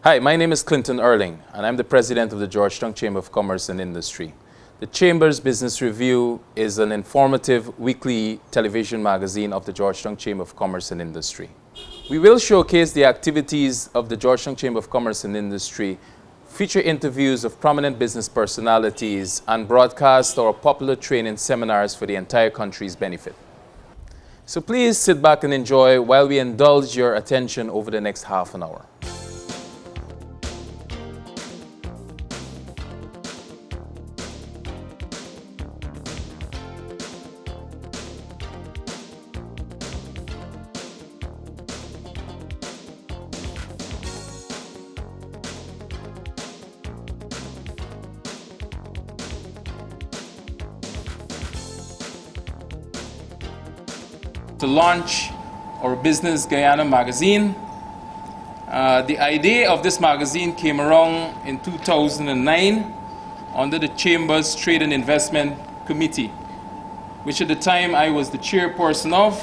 Hi, my name is Clinton Erling, and I'm the president of the Georgetown Chamber of Commerce and Industry. The Chamber's Business Review is an informative weekly television magazine of the Georgetown Chamber of Commerce and Industry. We will showcase the activities of the Georgetown Chamber of Commerce and Industry, feature interviews of prominent business personalities, and broadcast our popular training seminars for the entire country's benefit. So please sit back and enjoy while we indulge your attention over the next half an hour. To launch our Business Guyana magazine. The idea of this magazine came around in 2009 under the Chamber's Trade and Investment Committee, which at the time I was the chairperson of.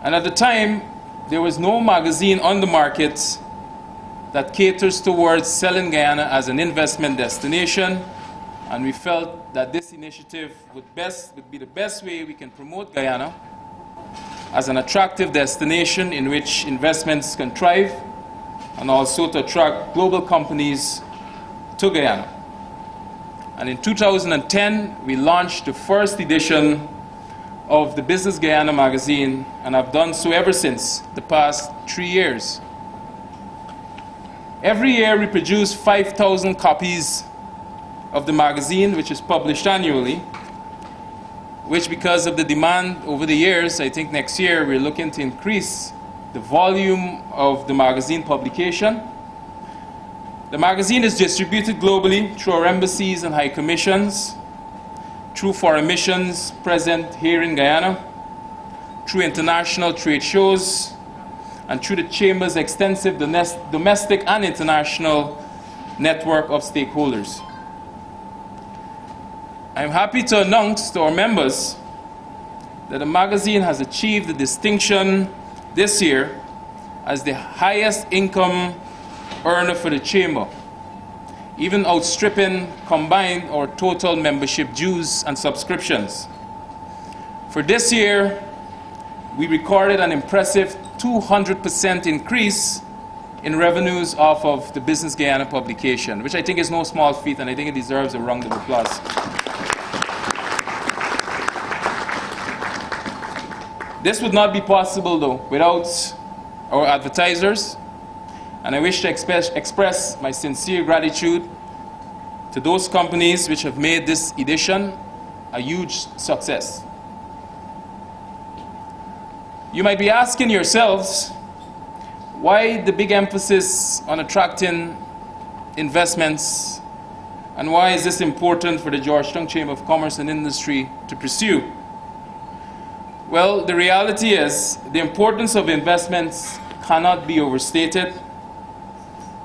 And at the time, there was no magazine on the market that caters towards selling Guyana as an investment destination. And we felt that this initiative would be the best way we can promote Guyana as an attractive destination in which investments can thrive and also to attract global companies to Guyana. And in 2010, we launched the first edition of the Business Guyana magazine, and I've done so ever since, the past 3 years. Every year we produce 5,000 copies of the magazine, which is published annually, which because of the demand over the years, I think next year we're looking to increase the volume of the magazine publication. The magazine is distributed globally through our embassies and high commissions, through foreign missions present here in Guyana, through international trade shows, and through the Chamber's extensive domestic and international network of stakeholders. I'm happy to announce to our members that the magazine has achieved the distinction this year as the highest income earner for the Chamber, even outstripping combined our total membership dues and subscriptions. For this year, we recorded an impressive 200% increase in revenues off of the Business Guyana publication, which I think is no small feat, and I think it deserves a round of applause. This would not be possible, though, without our advertisers, and I wish to express my sincere gratitude to those companies which have made this edition a huge success. You might be asking yourselves, why the big emphasis on attracting investments, and why is this important for the Georgetown Chamber of Commerce and Industry to pursue? Well, the reality is the importance of investments cannot be overstated.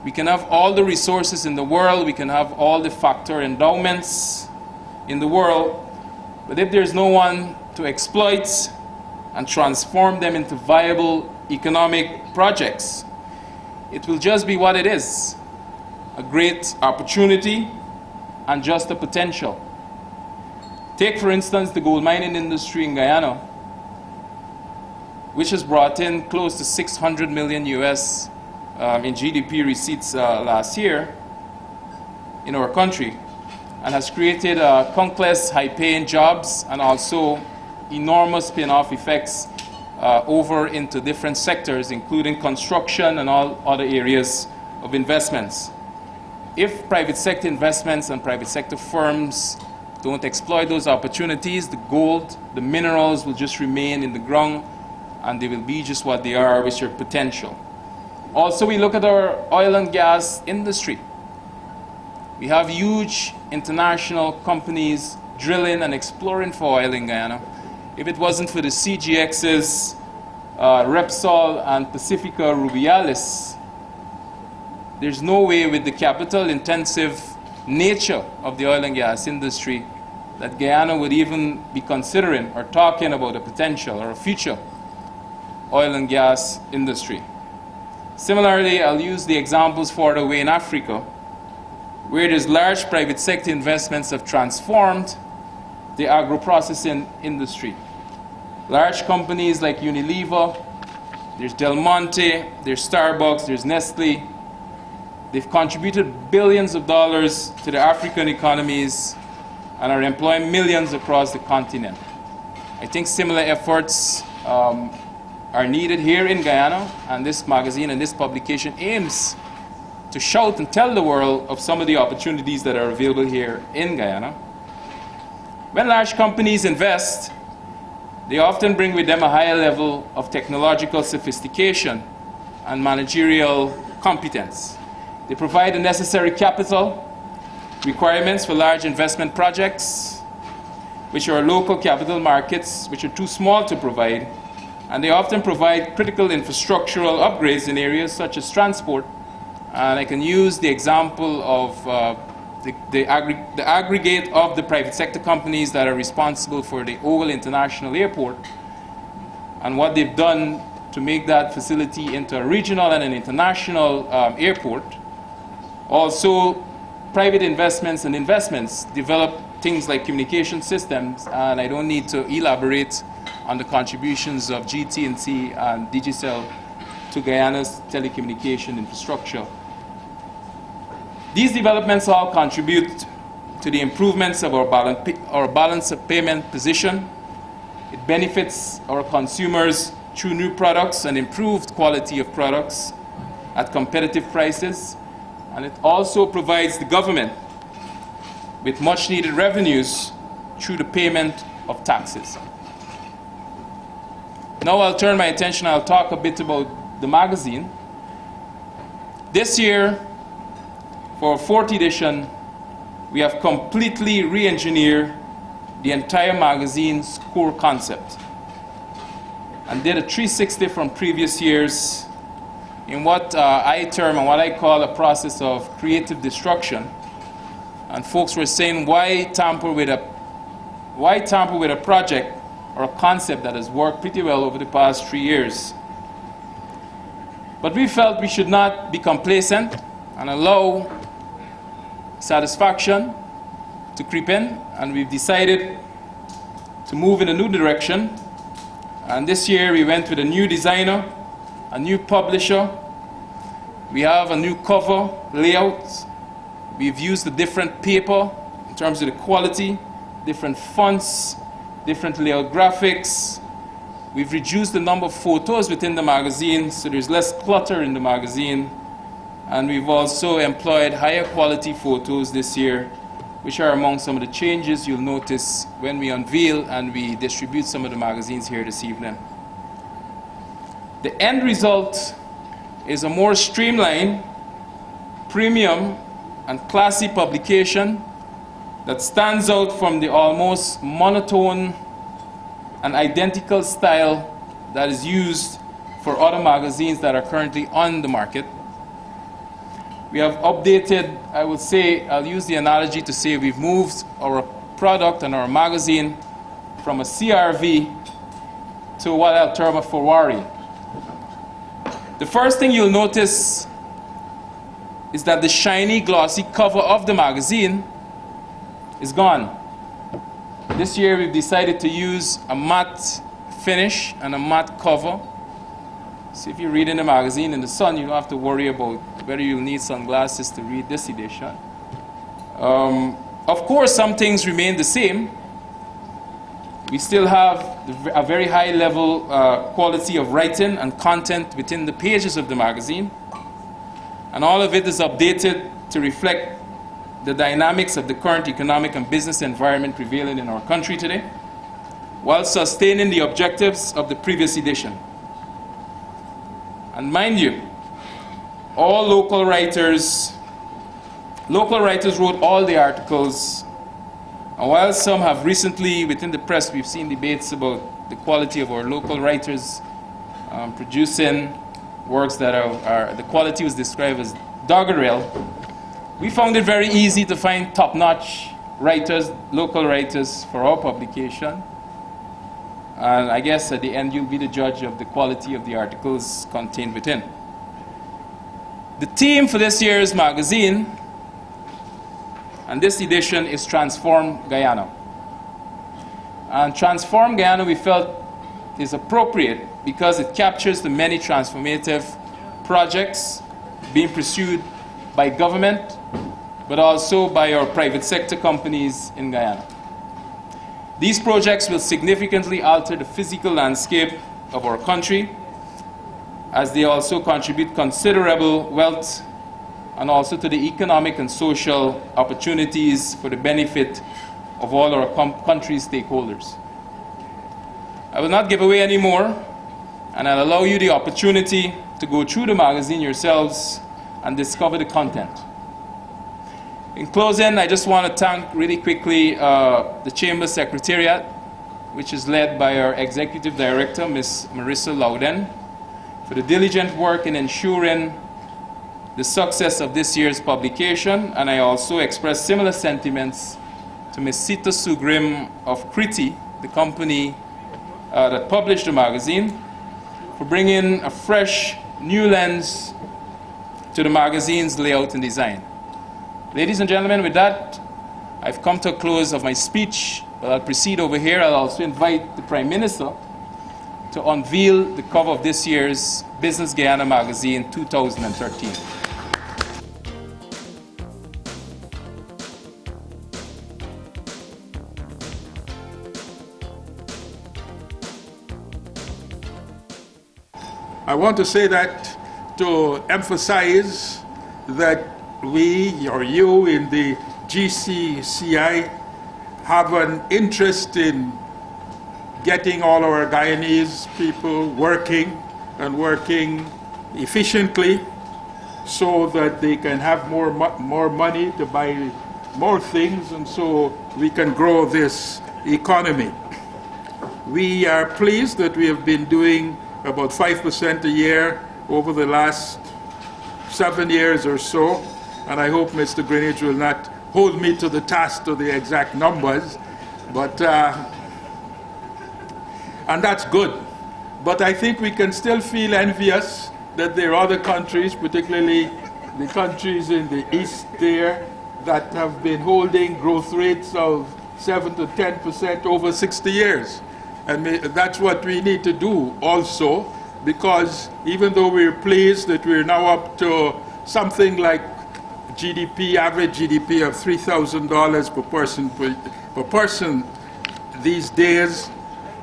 We can have all the resources in the world, we can have all the factor endowments in the world, but if there's no one to exploit and transform them into viable economic projects, it will just be what it is, a great opportunity and just a potential. Take, for instance, the gold mining industry in Guyana, which has brought in close to 600 million US in GDP receipts last year in our country, and has created countless high-paying jobs and also enormous spin-off effects over into different sectors, including construction and all other areas of investments. If private sector investments and private sector firms don't exploit those opportunities, the gold, the minerals will just remain in the ground, and they will be just what they are, which are potential. Also, we look at our oil and gas industry. We have huge international companies drilling and exploring for oil in Guyana. If it wasn't for the CGX's Repsol and Pacifica Rubiales, there's no way, with the capital-intensive nature of the oil and gas industry, that Guyana would even be considering or talking about a potential or a future oil and gas industry. Similarly, I'll use the examples further away in Africa, where there's large private sector investments have transformed the agro-processing industry. Large companies like Unilever, there's Del Monte, there's Starbucks, there's Nestle. They've contributed billions of dollars to the African economies and are employing millions across the continent. I think similar efforts are needed here in Guyana, and this magazine and this publication aims to shout and tell the world of some of the opportunities that are available here in Guyana. When large companies invest, they often bring with them a higher level of technological sophistication and managerial competence. They provide the necessary capital requirements for large investment projects, which are local capital markets, which are too small to provide, and they often provide critical infrastructural upgrades in areas such as transport. And I can use the example of the aggregate of the private sector companies that are responsible for the Ogle International Airport and what they've done to make that facility into a regional and an international airport. Also, private investments develop things like communication systems, and I don't need to elaborate on the contributions of GT&T and Digicel to Guyana's telecommunication infrastructure. These developments all contribute to the improvements of our balance of payment position. It benefits our consumers through new products and improved quality of products at competitive prices. And it also provides the government with much needed revenues through the payment of taxes. Now I'll turn my attention, I'll talk a bit about the magazine. This year, for our 4th edition, we have completely re-engineered the entire magazine's core concept and did a 360 from previous years in what I term and what I call a process of creative destruction. And folks were saying, why tamper with a project or a concept that has worked pretty well over the past 3 years? But we felt we should not be complacent and allow satisfaction to creep in, and we've decided to move in a new direction. And this year we went with a new designer, a new publisher. We have a new cover layout. We've used a different paper in terms of the quality, different fonts, different layout graphics. We've reduced the number of photos within the magazine, so there's less clutter in the magazine. And we've also employed higher quality photos this year, which are among some of the changes you'll notice when we unveil and we distribute some of the magazines here this evening. The end result is a more streamlined, premium, and classy publication that stands out from the almost monotone and identical style that is used for other magazines that are currently on the market. We have updated, I would say, I'll use the analogy to say we've moved our product and our magazine from a CRV to what I'll term a Ferrari. The first thing you'll notice is that the shiny, glossy cover of the magazine is gone. This year we've decided to use a matte finish and a matte cover. So if you read in the magazine in the sun, you don't have to worry about whether you'll need sunglasses to read this edition. Of course, some things remain the same. We still have a very high level quality of writing and content within the pages of the magazine. And all of it is updated to reflect the dynamics of the current economic and business environment prevailing in our country today, while sustaining the objectives of the previous edition. And mind you, all local writers wrote all the articles. And while some have recently, within the press, we've seen debates about the quality of our local writers producing works that are the quality was described as doggerel. We found it very easy to find top-notch writers, local writers, for our publication. And I guess at the end, you'll be the judge of the quality of the articles contained within. The theme for this year's magazine and this edition is Transform Guyana. And Transform Guyana, we felt, is appropriate because it captures the many transformative projects being pursued by government, but also by our private sector companies in Guyana. These projects will significantly alter the physical landscape of our country, as they also contribute considerable wealth and also to the economic and social opportunities for the benefit of all our country's stakeholders. I will not give away any more, and I'll allow you the opportunity to go through the magazine yourselves and discover the content. In closing, I just want to thank really quickly the Chamber Secretariat, which is led by our Executive Director, Ms. Marissa Loudon, for the diligent work in ensuring the success of this year's publication, and I also express similar sentiments to Ms. Sita Sugrim of Kriti, the company that published the magazine, for bringing a fresh, new lens to the magazine's layout and design. Ladies and gentlemen, with that, I've come to a close of my speech, but I'll proceed over here. I'll also invite the Prime Minister to unveil the cover of this year's Business Guyana magazine 2013. I want to say that to emphasize that we, or you in the GCCI, have an interest in getting all our Guyanese people working and working efficiently so that they can have more money to buy more things, and so we can grow this economy. We are pleased that we have been doing about 5% a year over the last 7 years or so, and I hope Mr. Greenidge will not hold me to the task to the exact numbers, but and that's good. But I think we can still feel envious that there are other countries, particularly the countries in the east there, that have been holding growth rates of 7 to 10% over 60 years. And that's what we need to do also, because even though we're pleased that we're now up to something like GDP, average GDP of $3,000 per person these days,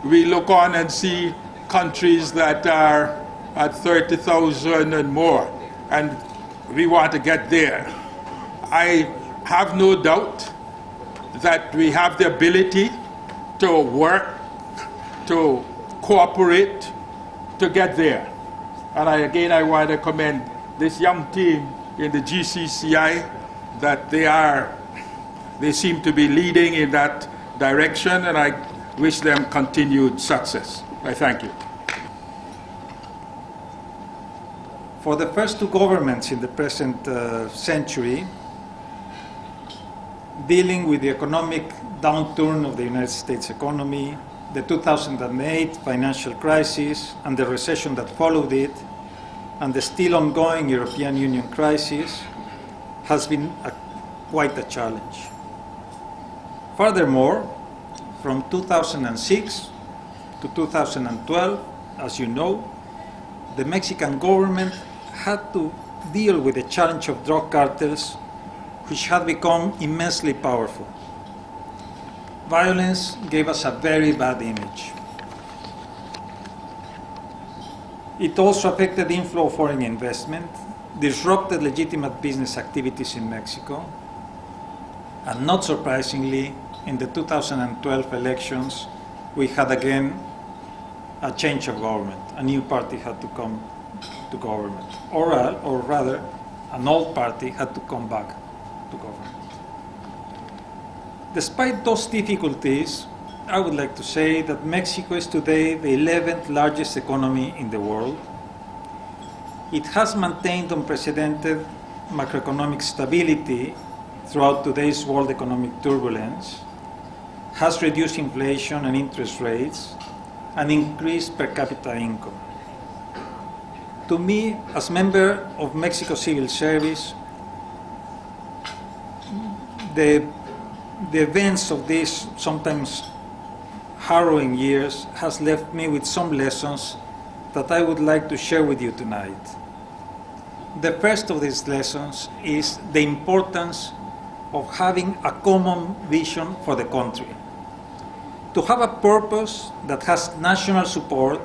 we look on and see countries that are at 30,000 and more, and we want to get there. I have no doubt that we have the ability to work, to cooperate, to get there. And I want to commend this young team in the GCCI, that they seem to be leading in that direction, and I wish them continued success. I thank you. For the first two governments in the present century, dealing with the economic downturn of the United States economy, the 2008 financial crisis and the recession that followed it, and the still ongoing European Union crisis, has been quite a challenge. Furthermore, from 2006 to 2012, as you know, the Mexican government had to deal with the challenge of drug cartels, which had become immensely powerful. Violence gave us a very bad image. It also affected the inflow of foreign investment, disrupted legitimate business activities in Mexico, and not surprisingly, in the 2012 elections, we had again a change of government. A new party had to come to government, or rather, an old party had to come back to government. Despite those difficulties, I would like to say that Mexico is today the 11th largest economy in the world. It has maintained unprecedented macroeconomic stability throughout today's world economic turbulence, has reduced inflation and interest rates, and increased per capita income. To me, as member of Mexico Civil Service, the events of these sometimes harrowing years has left me with some lessons that I would like to share with you tonight. The first of these lessons is the importance of having a common vision for the country. To have a purpose that has national support